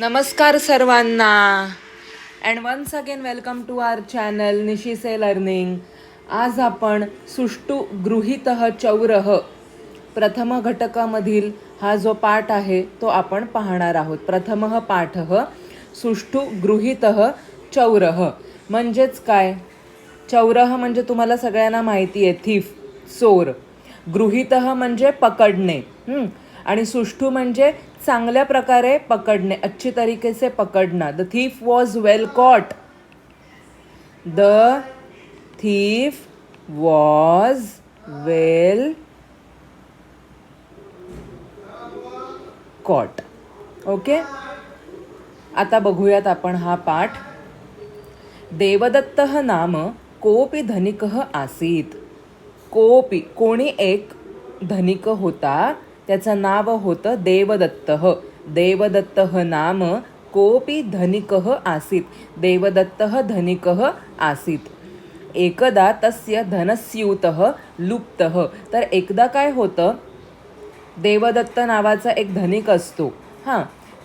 नमस्कार सर्वांना and once again welcome to our channel निशिसे लर्निंग. आज आपण सुष्ठु गृहीतः चौरः प्रथम घटकामधील हा जो पाठ आहे तो आपण पाहणार आहोत. प्रथमः पाठः सुष्ठु गृहीतः चौरः म्हणजेच काय? चौरः म्हणजे तुम्हाला सगळ्यांना माहिती आहे, थीफ, चोर. गृहीतः म्हणजे पकडणे, आणि सुष्ठु म्हणजे चांगल्या प्रकारे पकडणे, अच्छी तरीके से पकडना. The thief was well caught. The thief was well caught. Okay, आता बघूयात आपण हा पाठ. देवदत्तः नाम कोपी धनिकः आसीत. कोपी, कोणी एक धनिक होता, त्याचं नाव होतं देवदत्तः. देवदत्तः नाम कोपी धनिकः आसीत. देवदत्तः धनिकः आसीत. एकदा तस्य धनस्यूतः लुप्तः. तर एकदा काय होतं, देवदत्त नावाचा एक धनिक असतो,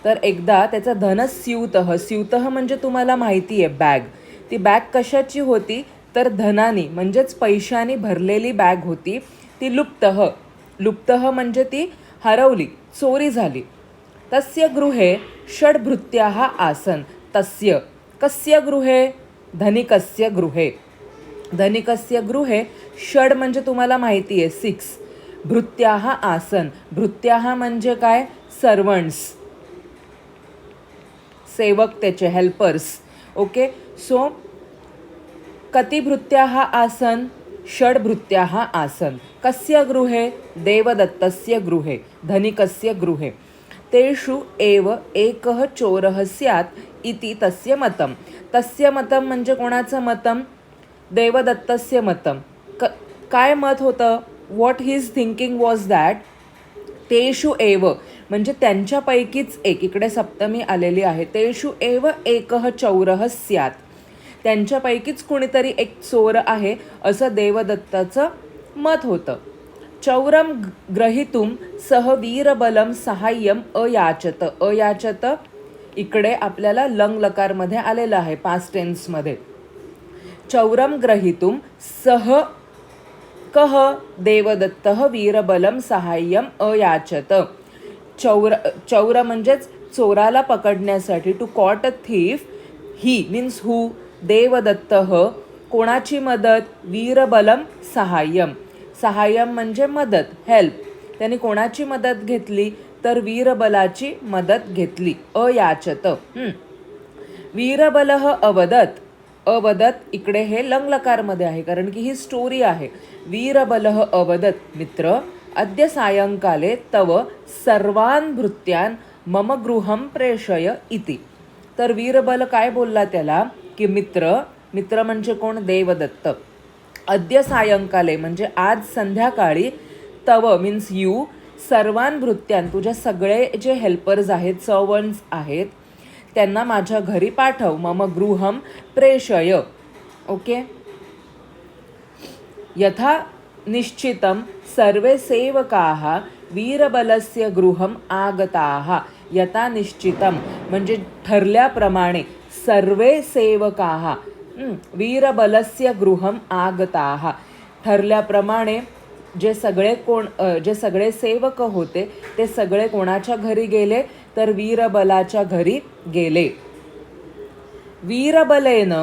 तर एकदा त्याचा धनस्यूतः, स्यूतः म्हणजे तुम्हाला माहिती आहे बॅग. ती बॅग कशाची होती तर धनानी म्हणजेच पैशानी भरलेली बॅग होती. ती लुप्तः, लुप्तः म्हणजे ती हरवली, चोरी झाली. तस्य गृहे षड्भृत्याः आसन. तस्य, कस्य गृहे? धनिकस्य गृहे. धनिकस्य गृहे षड म्हणजे तुम्हाला माहिती आहे 6. भृत्याः आसन. भृत्याः म्हणजे काय? सर्वंट्स, सेवक, त्याचे हेल्पर्स. ओके, सो कति भृत्याः आसन? षड्भृत्याः आसन. कस्य गृहे? देवदत्तस्य गृहे, धनिकस्य गृहे. तेषु एव एकः चोरः स्यात् इति तस्य मतं. तस्य मतं म्हणजे कोणाचं मतं? देवदत्तस्य मतं. काय मत होतं? What his thinking was that तेषु एव म्हणजे त्यांच्यापैकीच एक, इकडे सप्तमी आलेली आहे. तेषु एव एकः चौरः स्यात्, त्यांच्यापैकीच कुणीतरी एक चोर आहे असं देवदत्ताचं मत होतं. चौरम ग्रहीतुं सह वीरबलम सहाय्यम अयाचत. अयाचत इकडे आपल्याला लंग लकारमध्ये आलेलं आहे, पास्ट टेन्समध्ये. चौरम ग्रहीतुं सह कह देवदत्तः वीरबलम सहाय्यम अयाचत. चौर म्हणजेच चोराला पकडण्यासाठी, to caught a thief, he means who, देवदत्तः कोणाची मदत? वीरबलम सहाय्यम. सहाय्यम म्हणजे मदत, हेल्प. त्यांनी कोणाची मदत घेतली तर वीरबलाची मदत घेतली. अयाचत. वीरबलः अवदत. अवदत इकडे हे लंगलकारमध्ये आहे कारण की ही स्टोरी आहे. वीरबलः अवदत, मित्र अद्य सायंकाले तव सर्वान् भृत्यान् मम गृहं प्रेषय इति. तर वीरबल काय बोलला त्याला की मित्र, मित्र म्हणजे कोण? देवदत्त. अद्य सायंकाले म्हणजे आज संध्याकाळी, तव मीन्स यू, सर्वान भृत्यान तुझ्या सगळे जे हेल्पर्स आहेत, सर्वंट्स आहेत, त्यांना माझ्या घरी पाठव. मम गृहं प्रेषय. ओके, यथा निश्चितं सर्वे सेवकाः वीरबलस्य गृहं आगताः. यथा निश्चितं म्हणजे ठरल्याप्रमाणे, सर्वे सेवकाः वीरबलस्य गृहं आगताः, ठरल्याप्रमाणे जे सगळे सेवक होते ते सगळे कोणाच्या घरी गेले तर वीरबलाच्या घरी गेले. वीरबलेन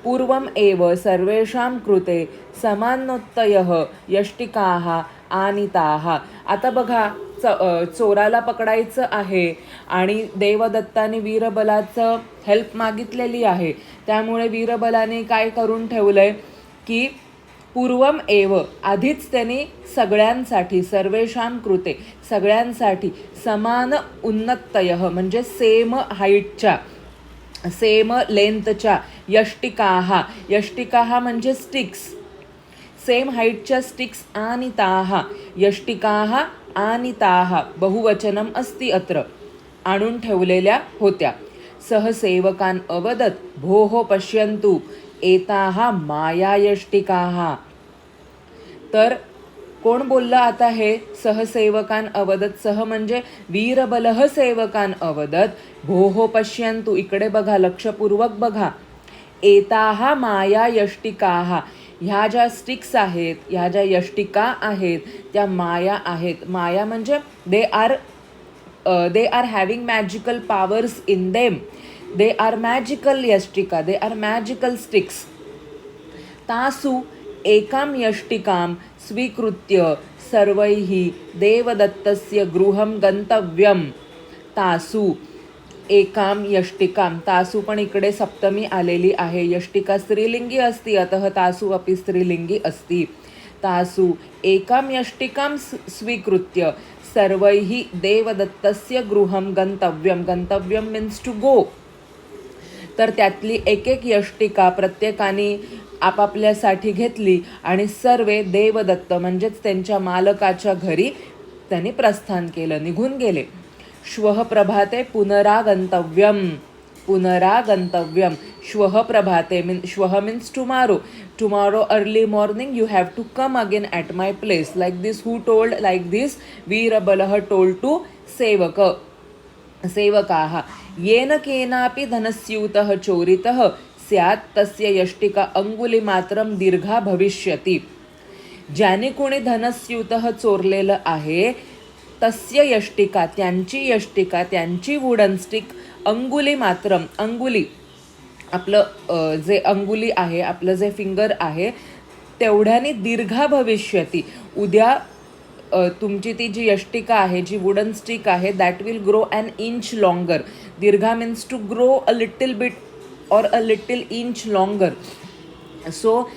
पूर्वम एव सर्वेषां कृते समानोत्तयः यष्टिकाः आनीताः. आता बघा, चोराला पकडायचं आहे आणि देवदत्ताने वीरबलाचं हेल्प मागितलेली आहे. त्यामुळे वीरबलाने काय करून ठेवलंय की पूर्वम एव, आधीच त्यांनी सगळ्यांसाठी, सर्वेषां कृते सगळ्यांसाठी, समान उन्नतयः म्हणजे सेम हाईटच्या, सेम लेंथच्या, यष्टिकाः, यष्टिकाः म्हणजे स्टिक्स, सेम हाईटच्या स्टिक्स, आनीताः, यष्टिकाः आनीताः, बहुवचनम अस्ति अत्र, आणून ठेवलेल्या होत्या. सहसेवकान् अवदत भोः पश्यन्तु एताः मायायष्टिकाः. तर कोण बोललं आता हे? सहसेवकान अवदत. सह म्हणजे वीरबलः सेवकान अवदत. भोः पश्यन्तु, इकडे बघा, लक्षपूर्वक बघा. एताहा माया यष्टिकाहा, ह्या ज्या स्टिक्स आहेत, ह्या ज्या यष्टिका आहेत, त्या माया आहेत. माया म्हणजे they are having magical powers in them. They are magical यष्टिका, दे आर मॅजिकल स्टिक्स. तासु एकां यष्टिकां स्वीकृत्य सर्वैः देवदत्तस्य गृहं गन्तव्यं. तासु एकां यष्टिकां, तासु पण इकडे सप्तमी आलेली आहे. यष्टिका स्त्रीलिंगी अस्ति, अतः तासु अपि स्त्रीलिंगी अस्ति. तासु एकां यष्टिकां स्वीकृत्य सर्वैः देवदत्तस्य गृहं गन्तव्यं. गन्तव्यं मीन्स टू गो. तर त्यातली एक एक यष्टिका प्रत्येकाने आपापल्यासाठी घेतली आणि सर्वे देवदत्त म्हणजेच त्यांच्या मालकाच्या घरी त्यांनी प्रस्थान केलं, निघून गेले. श्वः प्रभाते पुनरागंतव्यम. पुनरागंतव्यम. श्वः प्रभाते श्वः means tomorrow. Tomorrow early morning you have to come again at my place. Like this who told? Like this वीरबलः टोल्ड टू सेवकाः. येन केनापि धनस्यूतः चोरितः स्यात् तस्य यष्टिका अंगुलीमात्रं दीर्घा भविष्यति. ज्याने कोणी धनस्यूतः चोरलेलं आहे तस्य यष्टिका, त्यांची यष्टिका, त्यांची वुडन स्टिक अंगुलीमात्रम, अंगुली आपलं जे अंगुली आहे, आपलं जे फिंगर आहे तेवढ्याने दीर्घा भविष्यती. उद्या तुमची ती जी यष्टिका आहे, जी वुडन स्टिक आहे, that will grow an inch longer. दीर्घा means to grow a little bit और a little inch longer. So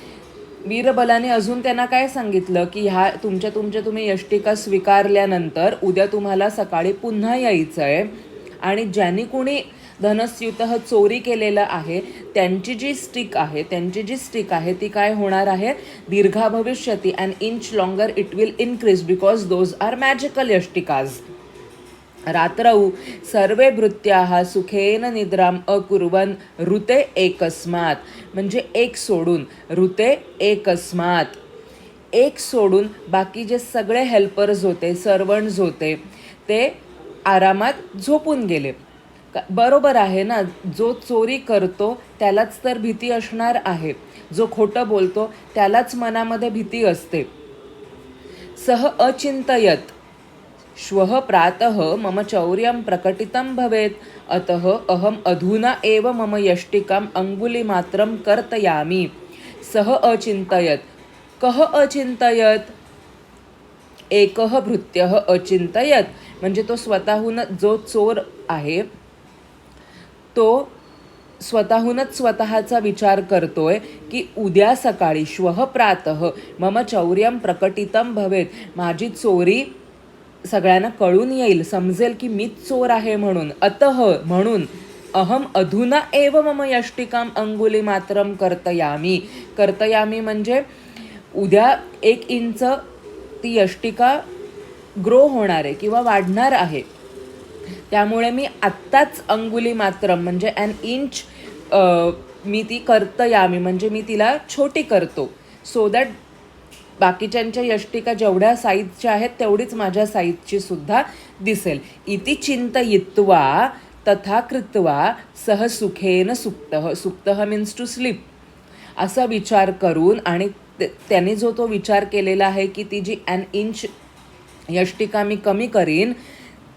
वीरबलाने अजून त्यांना काय सांगितलं की ह्या तुम्ही यष्टिका स्वीकारल्यानंतर उद्या तुम्हाला सकाळी पुन्हा यायचं आहे आणि ज्यांनी कोणी धनस्यूतः चोरी केलेलं आहे त्यांची जी स्टिक आहे ती काय होणार आहे? दीर्घा भविष्यती. And inch longer it will increase because those are magical यष्टिकाज. रात्रौ सर्वे भृत्याः सुखेन निद्राम अकुर्वन् ऋते एकस्मात. म्हणजे एक सोडून, ऋते एकस्मात, एक सोडून बाकी जे सगळे हेल्पर्स होते, सर्वंट्स होते, ते आरामात झोपून गेले. बरोबर आहे ना? जो चोरी करतो त्यालाच तर भीती असणार आहे. जो खोटं बोलतो त्यालाच मनामध्ये भीती असते. सह अचिंतयत श्वः प्रातः मम चौर्यं प्रकटितं भवेत्, अतः अहम अधुना एव मम यष्टिकां अंगुलीमात्रं कर्तयामि. सह अचिंतयत. कः अचिंतयत? एकः भृत्यः अचिंतयत. म्हणजे तो स्वतःहून, जो चोर आहे तो स्वतःहूनच स्वतःचा विचार करतोय की उद्या सकाळी श्वः प्रातः मम चौर्यं प्रकटितं भवेत्, माझी चोरी सगळ्यांना कळून येईल, समजेल की मीच चोर आहे म्हणून. अतः म्हणून अहम अधुना एव मम यष्टिकाम अंगुलीमात्रम कर्तयामी. कर्तयामी म्हणजे उद्या 1 इंच ती यष्टिका ग्रो होणार आहे किंवा वाढणार आहे. त्यामुळे मी आत्ताच अंगुलीमात्रम म्हणजे ॲन इंच मी ती कर्तयामी म्हणजे मी तिला छोटी करतो. सो दॅट बाकीच्यांच्या यष्टिका जेवढ्या साईजच्या आहेत तेवढीच माझ्या साईजची सुद्धा दिसेल. इति चिंतयित्वा तथा कृत्वा सह सुखेन सुप्तः. सुप्तः मीन्स टू स्लीप. असा विचार करून आणि त्याने जो तो विचार केलेला आहे की ती जी ॲन इंच यष्टिका मी कमी करीन,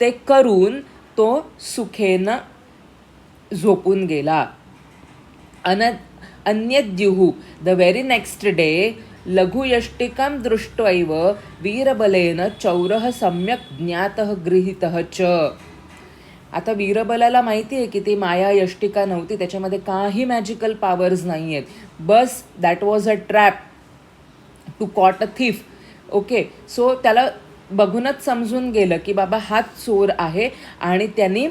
ते करून तो सुखेनं झोपून गेला. अन्यद्युः द व्हेरी नेक्स्ट डे लघुयष्टिकां दृष्ट्वैव वीरबलेन चौरः सम्यक् ज्ञातः गृहीतः च. आता वीरबलाला माहिती आहे की ती माया यष्टिका नव्हती, त्याच्यामध्ये काही मॅजिकल पॉवर्स नाही आहेत. बस that was a trap to caught a thief. Okay, so त्याला बघूनच समजून गेलं की बाबा हा चोर आहे आणि त्यांनी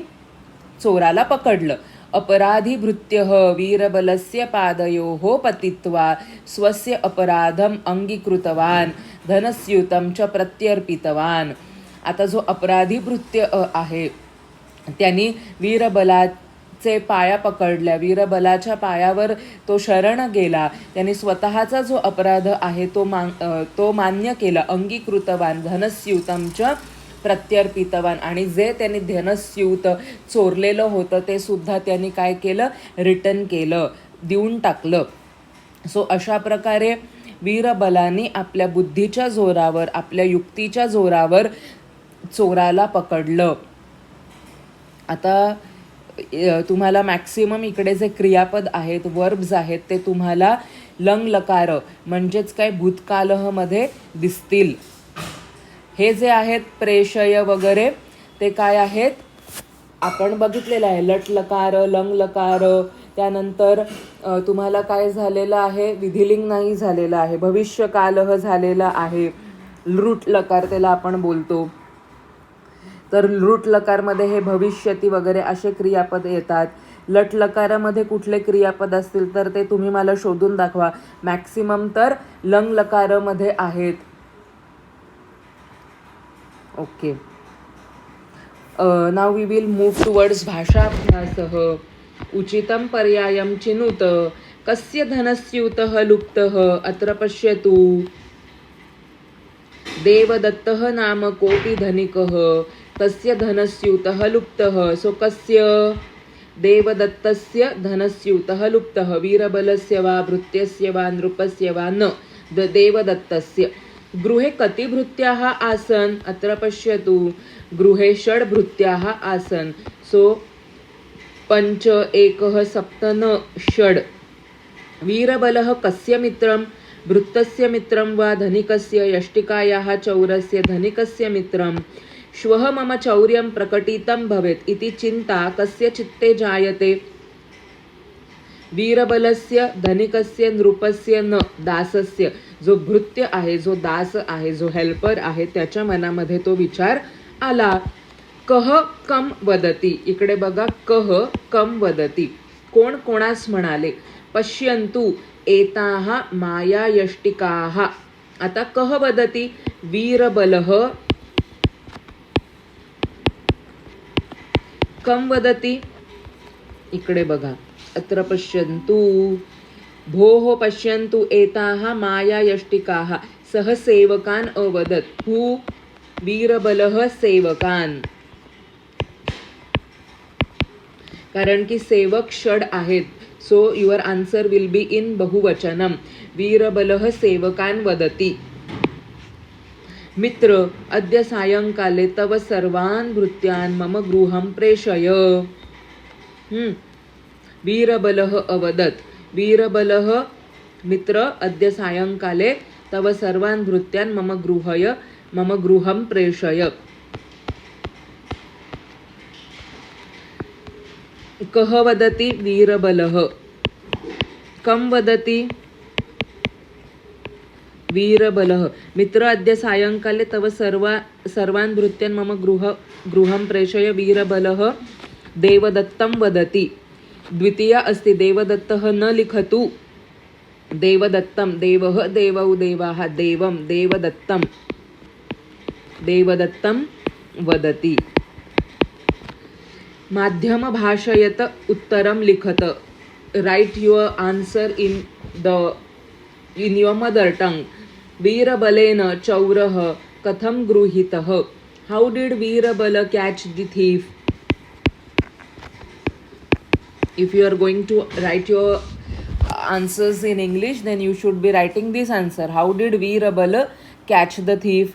चोराला पकडलं. अपराधी भृत्यः वीरबलस्य पादयोः पतित्वा स्वस्य अपराधम अंगीकृतवान धनस्यूतं च प्रत्यर्पितवान. आता जो अपराधी भृत्य आहे त्यांनी चे पाया पकडल्या, वीरबलाच्या पायावर तो शरण गेला, त्यांनी स्वतःचा जो अपराध आहे तो मान्य केला, अंगीकृतवान धनस्यूतमच प्रत्यर्पितवान, आणि जे त्यांनी धनस्यूत चोरलेलं होतं ते सुद्धा त्यांनी काय केलं, रिटर्न केलं, देऊन टाकलं. सो अशा प्रकारे वीरबलाने आपल्या बुद्धीच्या जोरावर, आपल्या युक्तीच्या जोरावर चोराला पकडलं. आता तुम्हाला मॅक्सिमम इकडे जे क्रियापद आहेत, वर्ब्स आहेत, ते तुम्हाला लंग लकार म्हणजेच काय भूतकालमध्ये दिसतील. हे जे आहेत प्रेषय वगैरे ते काय आहेत, आपण बघितलेलं आहे, लट लकार, लंग लकार. त्यानंतर तुम्हाला काय झालेलं आहे, विधिलिंग नाही झालेलं आहे, भविष्यकालह झालेला आहे. लृट लकार त्याला आपण बोलतो. तर लृट लकारमध्ये हे भविष्यती वगैरे असे क्रियापद येतात. लट लकारामध्ये कुठले क्रियापद असतील तर ते तुम्ही मला शोधून दाखवा. मॅक्सिमम तर लंग लकारामध्ये आहेत. Okay, now we will move towards भाषाभ्यासः. उचितं पर्यायं चिनुत. कस्य धनस्यूतः लुप्तः अत्र पश्यतु. देवदत्तः नाम कोऽपि धनिकः, तस्य धनस्यूतः लुप्तः. सो कस्य, देवदत्तस्य धनस्यूतः लुप्तः. वीरबलस्य वा भृत्यस्य वा नृपस्य वा न, देवदत्तस्य. गृहे कति भृत्याः आसन् अत्र पश्यतु. गृहे षड् भृत्याः आसन्. सो 5 1 7 न षड्. वीरबलः कस्य मित्रं, भृत्तस्य मित्रं वा धनिकस्य, यष्टिकायाः चौरस्य धनिकस्य मित्रं. श्वः मम चौर्यं प्रकटितं भवेत् इति चिन्ता कस्य चित्ते जायते. वीरबलस्य, धनिकस्य, नृपस्य न, दासस्य. जो भृत्य आहे, जो दास आहे, जो हेल्पर आहे, त्याच्या मनामध्ये तो विचार आला. कह कम वदती. इकडे बघा, कह कम वदती, कोण कोणास म्हणाले. पश्यन्तु एताः मायायष्टिकाः. आता कह वदती, वीरबलः. कम वदती, इकडे बघा, अत्र पश्यन्तु. भोः पश्यन्तु एताः मायायष्टिकाः. सह सेवकान् अवदत्. हू, वीरबलः सेवकान्. कारण की सेवक षड आहेत. So your answer will be in बहुवचनम. वीरबलः सेवकान् वदति. मित्र, अद्य सायंकाले तव सर्वान् भृत्यान् मम गृहं प्रेषय. वीरबलः अवदत्. वीरबलः, मित्र, अद्य सायंकाले तव सर्वान् भृत्यान् मम गृहं प्रेषय. कह वदति, वीरबलः. कम वदति, वीरबलः. मित्र, अद्य सायंकाले तव सर्वान् भृत्यान् मम गृहं प्रेषय. वीरबलः देवदत्तं वदति. द्वितीया अस्ति, देवदत्तः न लिखतु. देवदत्तं, देवः, देवौ, देवाः, देवं, देवदत्तं वदति. माध्यम भाषयत उत्तरं लिखत. Write your answer in your mother tongue. वीरबलेन चौरः कथं गृहीतः. How did Birbal catch the thief. If you are going to write your answers in English, then you should be writing this answer. How did Veerabala catch the thief?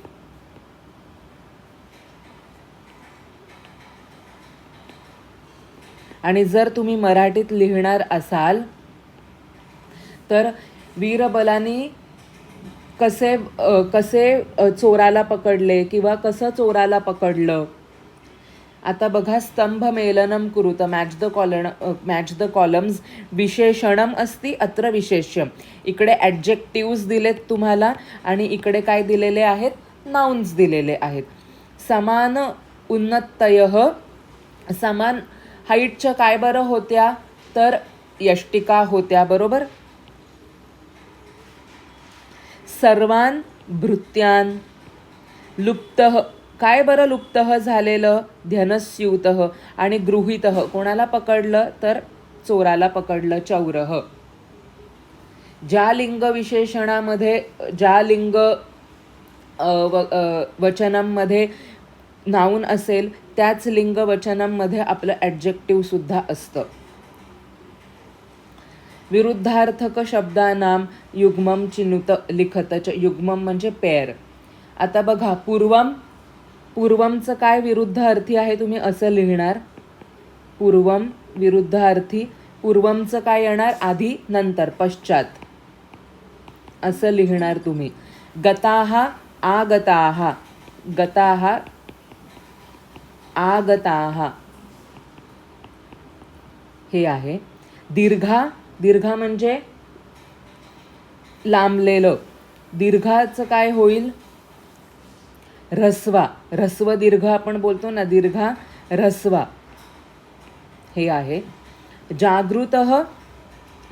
आणि जर तुम्ही मराठीत लिहिणार असाल तर वीरबलाने कसे चोराला पकडले किंवा कसं चोराला पकडलं. आता बघा, स्तंभ मेलनम कुरुत. Match the columns. विशेषणम अस्ति अत्र विशेष्यम. इकडे ॲडजेक्टिव्स दिलेत तुम्हाला आणि इकडे काय दिलेले आहेत, नाउन्स दिलेले आहेत. समान उन्नतयः. समान हाईटच्या काय बरं होत्या तर यष्टिका होत्या, बरोबर. सर्वान भृत्यान. लुप्तः काय बरं लुप्तः झालेलं? ध्यनस्यूतः. आणि गृहीतः, कोणाला पकडलं तर चोराला पकडलं, चौरः. ज्या लिंग विशेषणामध्ये, ज्या लिंग वचनांमध्ये नाऊन असेल त्याच लिंग वचनांमध्ये आपलं ॲडजेक्टिव्ह सुद्धा असतं. विरुद्धार्थक शब्दानाम युग्मम चिनुत लिखत. युग्मम म्हणजे पेअर. आता बघा, पूर्वम, पूर्वमचं काय विरुद्ध अर्थी आहे? तुम्ही असं लिहिणार, पूर्वम विरुद्ध अर्थी. पूर्वमचं काय येणार? आधी, नंतर, पश्चात, असं लिहिणार तुम्ही. गताः आगताः. गताः आगताः हे आहे. दीर्घा, दीर्घा म्हणजे लांबलेलं. दीर्घाचं काय होईल? ऱ्हस्वा. ऱ्हस्व दीर्घ आपण बोलतो ना, दीर्घा ऱ्हस्वा हे आहे. जागृतः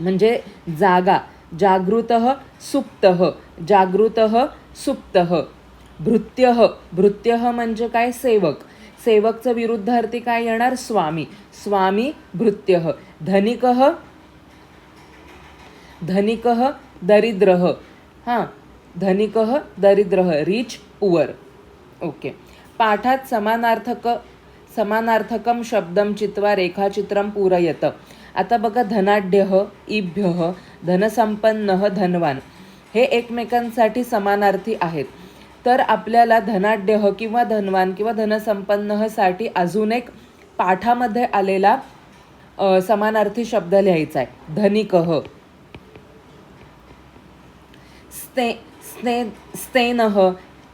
म्हणजे जागा. जागृतः सुप्तः. जागृतः सुप्तः. भृत्यः, भृत्यः म्हणजे काय? सेवक. सेवकचं विरुद्धार्थी काय येणार? स्वामी. स्वामी भृत्यः. धनिकः, धनिकः दरिद्रः. हां, धनिकः दरिद्रः, रिच पुअर. ओके. पाठात समानार्थकम शब्दम चित्वा रेखाचित्रम पूरयत. आता बघा, धनाढ्यः, इभ्यः, धनसंपन्नः, धनवान हे एकमेकांसाठी समानार्थी आहेत. तर आपल्याला धनाढ्यः किंवा धनवान किंवा धनसंपन्नः साठी अजून एक पाठामध्ये आलेला समानार्थी शब्द लिहायचा आहे. धनिकः. स्तेनः,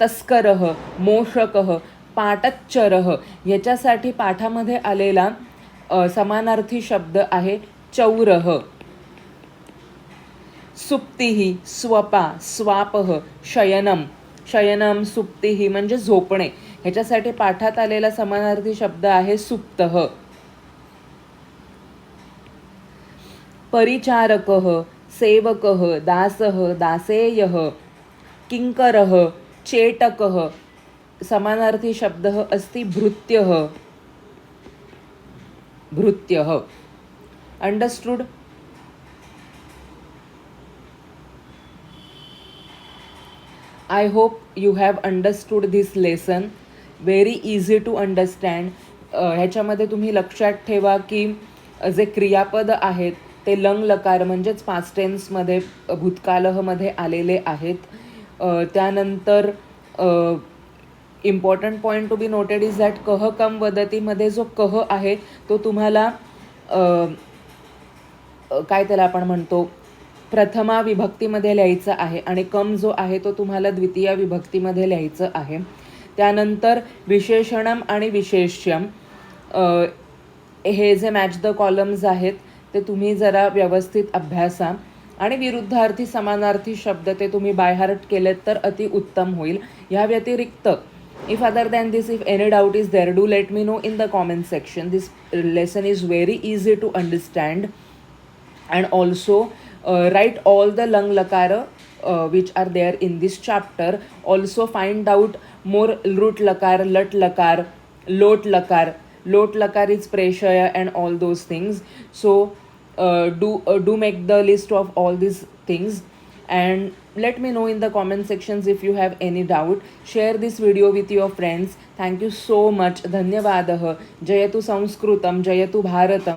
तस्करः, मोषकः, पाटच्चरः याच्यासाठी पाठामध्ये आलेला समानार्थी शब्द आहे चौरः. सुप्तिः, स्वपा, स्वापः, शयनम. शयनम, सुप्तिः म्हणजे झोपणे. ह्याच्यासाठी पाठात आलेला समानार्थी शब्द आहे सुप्तः. परिचारकः, सेवकः, दासः, दासेयः, किंकरः, चेटकः. समानार्थी शब्द अस्ति भृत्यः. भृत्यः. Understood? I hope you have understood this lesson. Very easy to understand. ह्याच्यामध्ये तुम्ही लक्षात ठेवा की जे क्रियापद आहेत ते लंग लकार म्हणजेच पास्ट टेन्समध्ये, भूतकालमध्ये आलेले आहेत. त्यानंतर important point to be noted is that कह कम वदतीमध्ये जो कह आहे तो तुम्हाला काय त्याला आपण म्हणतो, प्रथमा विभक्तीमध्ये लिहायचं आहे आणि कम जो आहे तो तुम्हाला द्वितीय विभक्तीमध्ये लिहायचं आहे. त्यानंतर विशेषणम आणि विशेष्यम हे जे मॅच द कॉलम्स आहेत ते तुम्ही जरा व्यवस्थित अभ्यासा. आणि विरुद्धार्थी समानार्थी शब्द ते तुम्ही बाय हार्ट केलेत तर अतिउत्तम होईल. ह्या व्यतिरिक्त if other than this, if any doubt is there, do let me know in the comment section. This lesson is very easy to understand. And also write all the lang lakara which are there in this chapter. Also find out more root lakar, lat lakar, lot lakar. Lot lakar is preshaya and all those things. So do make the list of all these things and let me know in the comment sections if you have any doubt. Share this video with your friends. Thank you so much. धन्यवादः. जयतु संस्कृतं, जयतु भारतम्.